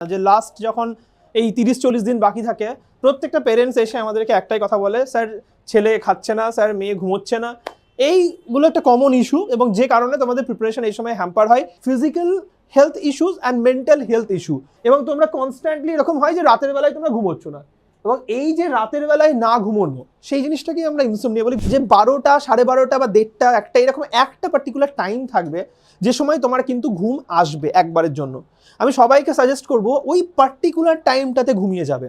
যে লাস্ট যখন এই 30-40 দিন বাকি থাকে, প্রত্যেকটা পেরেন্টস এসে আমাদেরকে একটাই কথা বলে, স্যার ছেলে খাচ্ছে না, স্যার মেয়ে ঘুমোচ্ছে না। এইগুলো একটা কমন ইস্যু, এবং যে কারণে তোমাদের প্রিপারেশন এই সময় হ্যাম্পার হয়। Physical health issues and mental health issue, এবং তোমরা কনস্ট্যান্টলি এরকম হয় যে রাতের বেলায় তোমরা ঘুমোচ্ছ না, এবং এই যে রাতের বেলায় না ঘুমোনো, সেই জিনিসটাকেই আমরা ইনসমনিয়া বলি। যে 12টা, 12:30 বা 1:30, 1টা, এরকম একটা পার্টিকুলার টাইম থাকবে যে সময় তোমার কিন্তু ঘুম আসবে একবারের জন্য। আমি সবাইকে সাজেস্ট করব ওই পার্টিকুলার টাইমটাতে ঘুমিয়ে যাবে।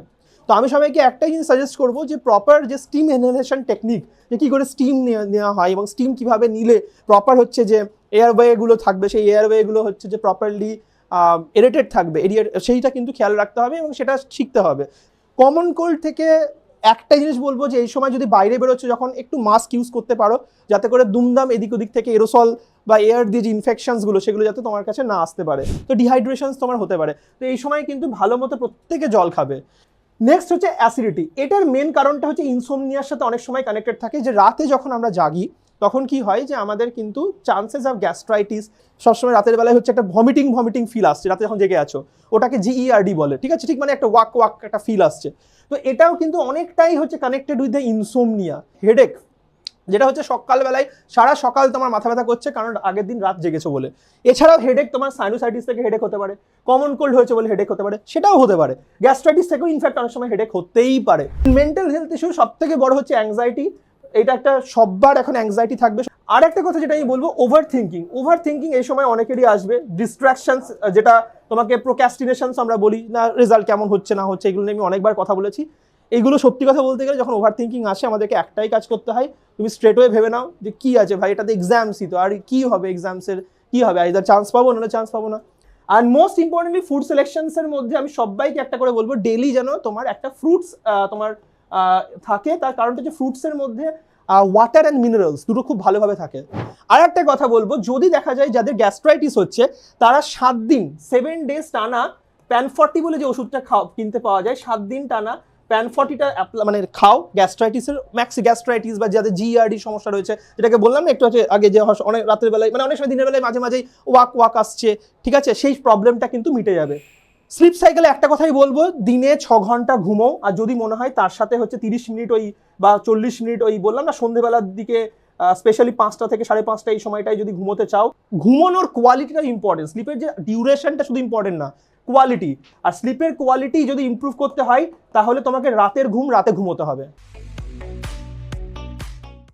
তো আমি সবাইকে একটাই জিনিস সাজেস্ট করব, যে প্রপার যে স্টিম ইনহেলেশন টেকনিক, যে কী করে স্টিম নেওয়া হয় এবং স্টিম কীভাবে নিলে প্রপার হচ্ছে যে এয়ারওয়েগুলো থাকবে, সেই এয়ারওয়েগুলো হচ্ছে যে প্রপারলি এরেটেড থাকবে, সেইটা কিন্তু খেয়াল রাখতে হবে এবং সেটা শিখতে হবে। কমন কোল্ড থেকে একটা জিনিস বলবো, যে এই সময় যদি বাইরে বেরোচ্ছে যখন, একটু মাস্ক ইউজ করতে পারো, যাতে করে দুমদাম এদিক ওদিক থেকে এরোসল বা এয়ার দিয়ে যে ইনফেকশনসগুলো সেগুলো যাতে তোমার কাছে না আসতে পারে। তো ডিহাইড্রেশনস তোমার হতে পারে। তো এই সময় কিন্তু ভালো মতো প্রত্যেকে জল খাবে। নেক্সট হচ্ছে অ্যাসিডিটি। এটার মেন কারণটা হচ্ছে ইনসোমনিয়ার সাথে অনেক সময় কানেক্টেড থাকে, যে রাতে যখন আমরা জাগি তখন কি হয়, যে আমাদের কিন্তু চান্সেস অফ গ্যাস্ট্রাইটিস, সবসময় রাতের বেলায় হচ্ছে একটা ভমিটিং ফিল আসছে রাতে যখন জেগে আছো, ওটাকে GERD বলে, ঠিক আছে? ঠিক মানে একটা ওয়াক একটা ফিল আসছে। তো এটাও কিন্তু অনেকটাই হচ্ছে connected with the insomnia. Headache, যেটা হচ্ছে সকালবেলায় সারা সকাল তোমার মাথা ব্যথা করছে, কারণ আগের দিন রাত জেগেছো বলে। এছাড়াও হেডেক তোমার সাইনোসাইটিস থেকে হেডেক হতে পারে, কমন কোল্ড হয়েছে বলে হেডেক হতে পারে, সেটাও হতে পারে। গ্যাস্ট্রাইটিস থেকেও ইনফ্যাক্ট অনেক সময় হেডেক হতেই পারে। মেন্টাল হেলথ ইস্যু সব থেকে বড় হচ্ছে অ্যাংজাইটি। এটা একটা সববার এখন অ্যাংজাইটি থাকবে। আর একটা কথা যেটা আমি বলবো, ওভার থিঙ্কিং এই সময় অনেকেরই আসবে। ডিস্ট্রাকশনস, যেটা তোমাকে প্রোক্রাস্টিনেশনস আমরা বলি না, রেজাল্ট কেমন হচ্ছে না হচ্ছে, এগুলো নিয়ে আমি অনেকবার কথা বলেছি। এইগুলো সত্যি কথা বলতে গেলে, যখন ওভার থিঙ্কিং আসে আমাদেরকে একটাই কাজ করতে হয়, তুমি স্ট্রেটওয়ে ভেবে নাও যে কি আছে ভাই, এটাতে এক্সামসই তো, আর কি হবে, এক্সামসের কি হবে, আইদার চান্স পাবো নাহলে চান্স পাবো না। আর মোস্ট ইম্পর্টেন্টলি ফুড সিলেকশনসের মধ্যে আমি সবাইকে একটা করে বলবো, ডেলি যেন তোমার একটা ফ্রুটস তোমার থাকে। তার কারণটা হচ্ছে ফ্রুটসের মধ্যে ওয়াটার অ্যান্ড মিনারেলস দুটো খুব ভালোভাবে থাকে। আর একটা কথা বলবো, যদি দেখা যায় যাদের গ্যাস্ট্রাইটিস হচ্ছে, তারা 7 দিন 7 days টানা প্যান40 বলে যে ওষুধটা কিনতে পাওয়া যায়, 7 দিন টানা প্যান40টা মানে খাও। গ্যাস্ট্রাইটিসের গ্যাস্ট্রাইটিস বা যাদের GERD সমস্যা রয়েছে, যেটাকে বললাম না একটু আগে, যে অনেক রাতের বেলায়, মানে অনেক সময় দিনের বেলায় মাঝে মাঝেই ওয়াক আসছে, ঠিক আছে, সেই প্রবলেমটা কিন্তু মিটে যাবে। স্লিপ সাইকেলে একটা কথাই বলবো, দিনে 6 ঘন্টা ঘুমো। আর যদি মনে হয় তার সাথে হচ্ছে 30 মিনিট ওই বা 40 মিনিট ওই বললাম না সন্ধ্যেবেলার দিকে, স্পেশালি 5টা থেকে 5:30 এই সময়টায় যদি ঘুমোতে চাও, ঘুমানোর কোয়ালিটিটা ইম্পর্টেন্ট। স্লিপের যে ডিউরেশনটা শুধু ইম্পর্টেন্ট না, কোয়ালিটি। আর স্লিপের কোয়ালিটি যদি ইমপ্রুভ করতে হয়, তাহলে তোমাকে রাতের ঘুম রাতে ঘুমোতে হবে।